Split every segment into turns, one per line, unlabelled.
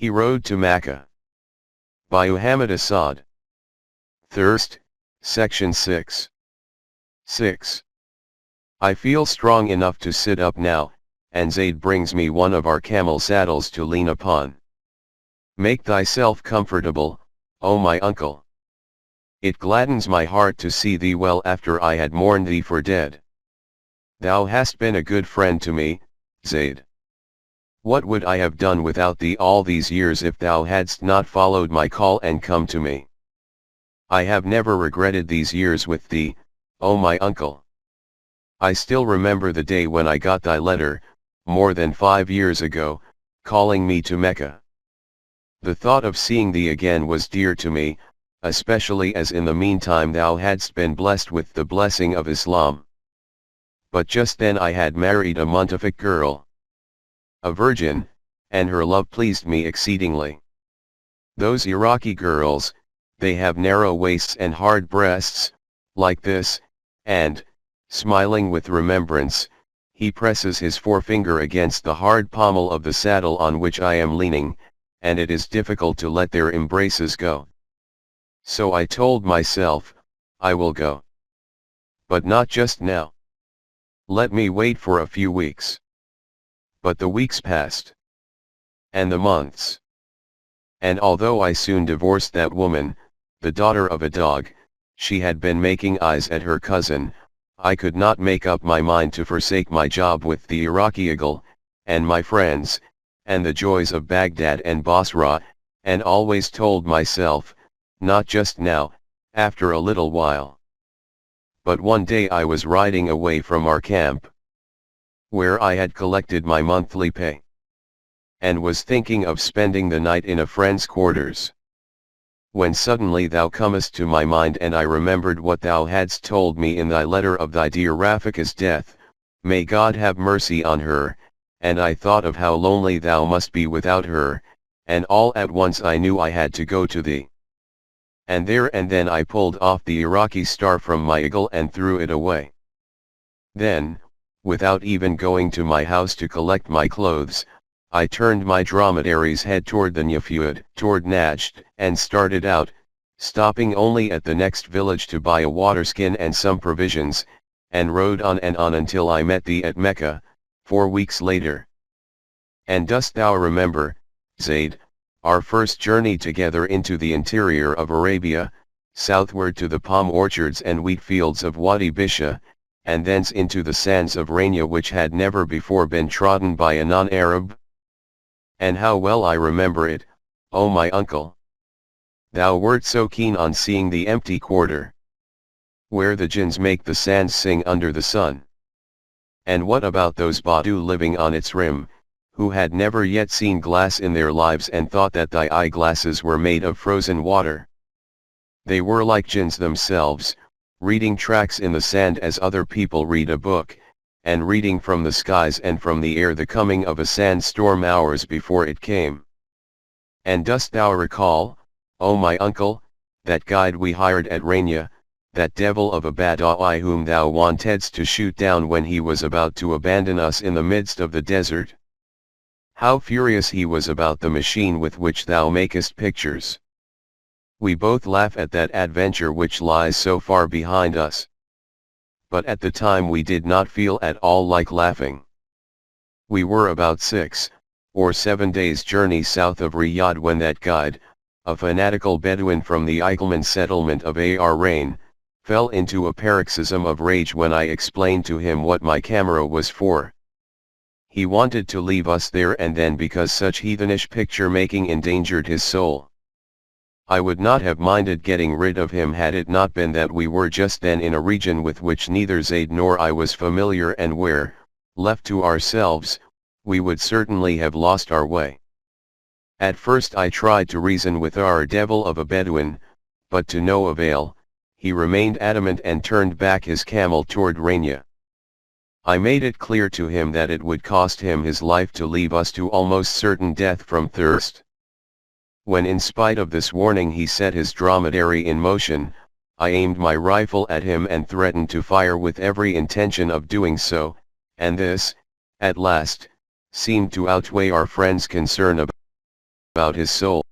He Rode to Makkah. By Muhammad Asad. Thirst, Section 6. 6. I feel strong enough to sit up now, and Zaid brings me one of our camel saddles to lean upon. Make thyself comfortable, O my uncle. It gladdens my heart to see thee well after I had mourned thee for dead. Thou hast been a good friend to me, Zaid. What would I have done without thee all these years if thou hadst not followed my call and come to me? I have never regretted these years with thee, O my uncle. I still remember the day when I got thy letter, more than 5 years ago, calling me to Mecca. The thought of seeing thee again was dear to me, especially as in the meantime thou hadst been blessed with the blessing of Islam. But just then I had married a Muntafiq girl, a virgin, and her love pleased me exceedingly. Those Iraqi girls, they have narrow waists and hard breasts, like this, and, smiling with remembrance, he presses his forefinger against the hard pommel of the saddle on which I am leaning, and it is difficult to let their embraces go. So I told myself, I will go. But not just now. Let me wait for a few weeks. But the weeks passed. And the months. And although I soon divorced that woman, the daughter of a dog, she had been making eyes at her cousin, I could not make up my mind to forsake my job with the Iraqi eagle, and my friends, and the joys of Baghdad and Basra, and always told myself, not just now, after a little while. But one day I was riding away from our camp, where I had collected my monthly pay, and was thinking of spending the night in a friend's quarters, when suddenly thou comest to my mind, and I remembered what thou hadst told me in thy letter of thy dear Rafika's death, may God have mercy on her, and I thought of how lonely thou must be without her, and all at once I knew I had to go to thee. And there and then I pulled off the Iraqi star from my eagle and threw it away. Then, without even going to my house to collect my clothes, I turned my dromedary's head toward the Nafud, toward Najd, and started out, stopping only at the next village to buy a waterskin and some provisions, and rode on and on until I met thee at Mecca, 4 weeks later. And dost thou remember, Zaid, our first journey together into the interior of Arabia, southward to the palm orchards and wheat fields of Wadi Bisha, and thence into the sands of Rania which had never before been trodden by a non-Arab? And how well I remember it, O my uncle. Thou wert so keen on seeing the empty quarter, where the jinns make the sands sing under the sun. And what about those Badu living on its rim, who had never yet seen glass in their lives and thought that thy eyeglasses were made of frozen water? They were like jinns themselves, reading tracks in the sand as other people read a book, and reading from the skies and from the air the coming of a sandstorm hours before it came. And dost thou recall, O my uncle, that guide we hired at Rania, that devil of a Badawi whom thou wantedst to shoot down when he was about to abandon us in the midst of the desert? How furious he was about the machine with which thou makest pictures. We both laugh at that adventure which lies so far behind us. But at the time we did not feel at all like laughing. We were about 6 or 7 days' journey south of Riyadh when that guide, a fanatical Bedouin from the Eichelman settlement of Ar Rain, fell into a paroxysm of rage when I explained to him what my camera was for. He wanted to leave us there and then because such heathenish picture-making endangered his soul. I would not have minded getting rid of him had it not been that we were just then in a region with which neither Zaid nor I was familiar and where, left to ourselves, we would certainly have lost our way. At first I tried to reason with our devil of a Bedouin, but to no avail. He remained adamant and turned back his camel toward Rania. I made it clear to him that it would cost him his life to leave us to almost certain death from thirst. When in spite of this warning he set his dromedary in motion, I aimed my rifle at him and threatened to fire with every intention of doing so, and this, at last, seemed to outweigh our friend's concern about about his soul.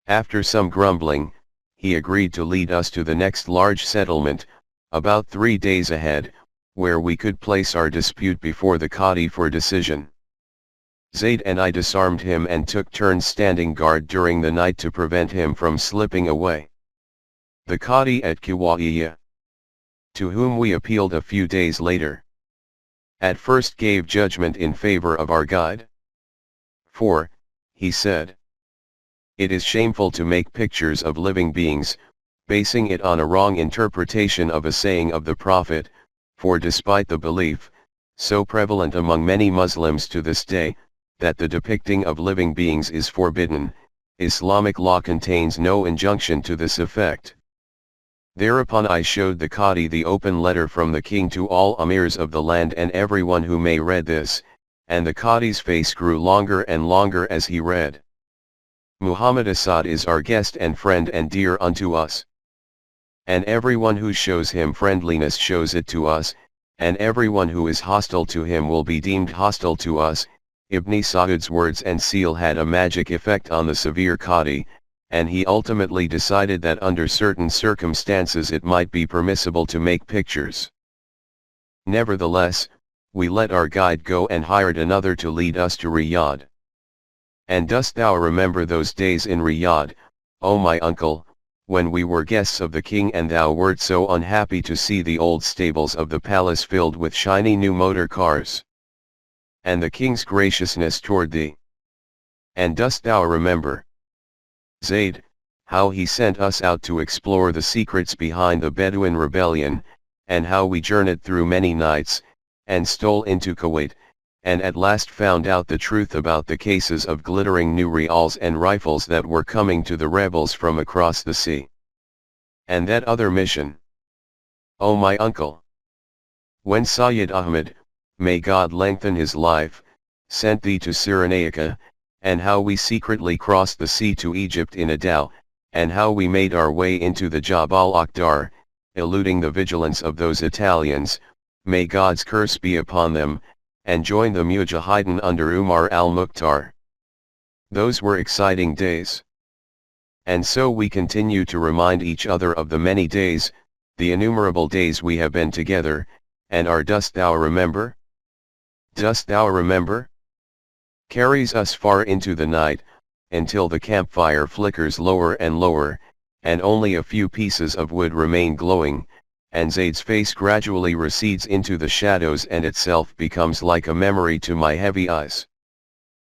After some grumbling, he agreed to lead us to the next large settlement, about 3 days ahead, where we could place our dispute before the Qadi for decision. Zayd and I disarmed him and took turns standing guard during the night to prevent him from slipping away. The Qadi at Kiwaiya, to whom we appealed a few days later, at first gave judgment in favor of our guide. For, he said, it is shameful to make pictures of living beings, basing it on a wrong interpretation of a saying of the Prophet, for despite the belief, so prevalent among many Muslims to this day, that the depicting of living beings is forbidden, Islamic law contains no injunction to this effect. Thereupon I showed the Qadi the open letter from the king to all amirs of the land and everyone who may read this, and the Qadi's face grew longer and longer as he read. Muhammad Asad is our guest and friend and dear unto us. And everyone who shows him friendliness shows it to us, and everyone who is hostile to him will be deemed hostile to us. Ibn Saud's words and seal had a magic effect on the severe Qadi, and he ultimately decided that under certain circumstances it might be permissible to make pictures. Nevertheless, we let our guide go and hired another to lead us to Riyadh. And dost thou remember those days in Riyadh, O my uncle, when we were guests of the king and thou wert so unhappy to see the old stables of the palace filled with shiny new motor cars? And the king's graciousness toward thee? And dost thou remember, Zayd, how he sent us out to explore the secrets behind the Bedouin rebellion, and how we journeyed through many nights, and stole into Kuwait, and at last found out the truth about the cases of glittering new reals and rifles that were coming to the rebels from across the sea? And that other mission, O my uncle, when Sayyid Ahmed, may God lengthen his life, sent thee to Cyrenaica, and how we secretly crossed the sea to Egypt in a dhow, and how we made our way into the Jabal Akhdar, eluding the vigilance of those Italians, may God's curse be upon them, and join the Mujahideen under Umar al-Mukhtar. Those were exciting days. And so we continue to remind each other of the many days, the innumerable days we have been together, and our dost thou remember? Dost thou remember? Carries us far into the night, until the campfire flickers lower and lower, and only a few pieces of wood remain glowing, and Zayd's face gradually recedes into the shadows and itself becomes like a memory to my heavy eyes.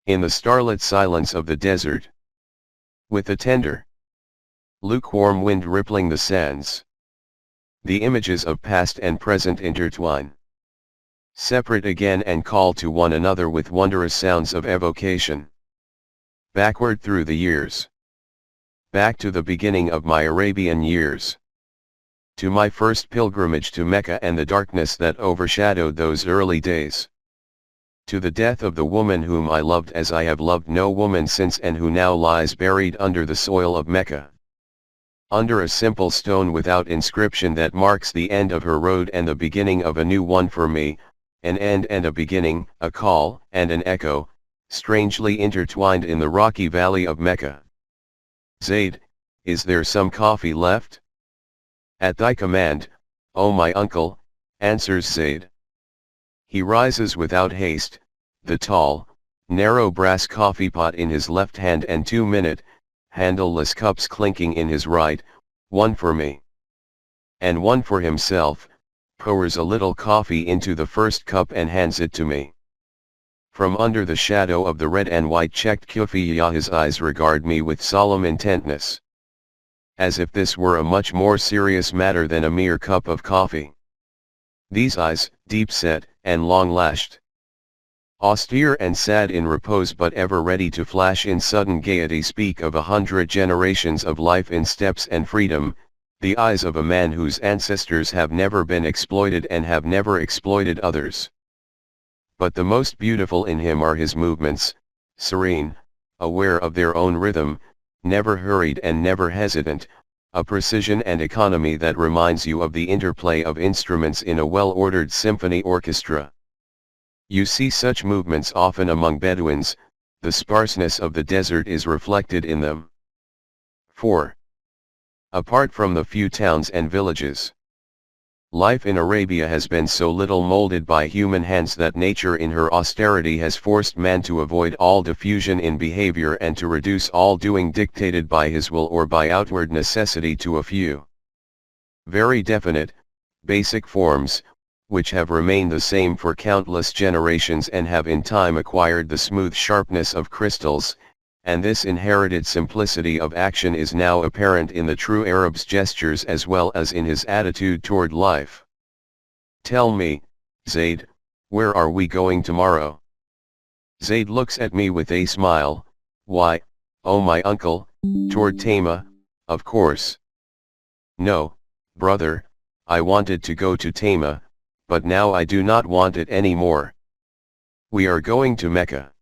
In the starlit silence of the desert, with the tender, lukewarm wind rippling the sands, the images of past and present intertwine, separate again and call to one another with wondrous sounds of evocation. Backward through the years, back to the beginning of my Arabian years, to my first pilgrimage to Mecca and the darkness that overshadowed those early days, to the death of the woman whom I loved as I have loved no woman since and who now lies buried under the soil of Mecca, under a simple stone without inscription that marks the end of her road and the beginning of a new one for me, an end and a beginning, a call and an echo, strangely intertwined in the rocky valley of Mecca. Zayd, is there some coffee left? At thy command, O my uncle, answers Zayd. He rises without haste, the tall, narrow brass coffee pot in his left hand and 2-minute, handleless cups clinking in his right, one for me, and one for himself, pours a little coffee into the first cup and hands it to me. From under the shadow of the red and white checked kufiya his eyes regard me with solemn intentness, as if this were a much more serious matter than a mere cup of coffee. These eyes, deep-set, and long-lashed, austere and sad in repose but ever ready to flash in sudden gaiety, speak of 100 generations of life in steppes and freedom, the eyes of a man whose ancestors have never been exploited and have never exploited others. But the most beautiful in him are his movements, serene, aware of their own rhythm, never hurried and never hesitant, a precision and economy that reminds you of the interplay of instruments in a well-ordered symphony orchestra. You see such movements often among Bedouins, the sparseness of the desert is reflected in them. 4. Apart from the few towns and villages, life in Arabia has been so little molded by human hands that nature in her austerity has forced man to avoid all diffusion in behavior and to reduce all doing dictated by his will or by outward necessity to a few very definite, basic forms, which have remained the same for countless generations and have in time acquired the smooth sharpness of crystals, and this inherited simplicity of action is now apparent in the true Arab's gestures as well as in his attitude toward life. Tell me, Zaid, where are we going tomorrow? Zaid looks at me with a smile. Why, oh my uncle, toward Tama, of course. No, brother, I wanted to go to Tama, but now I do not want it any more. We are going to Mecca.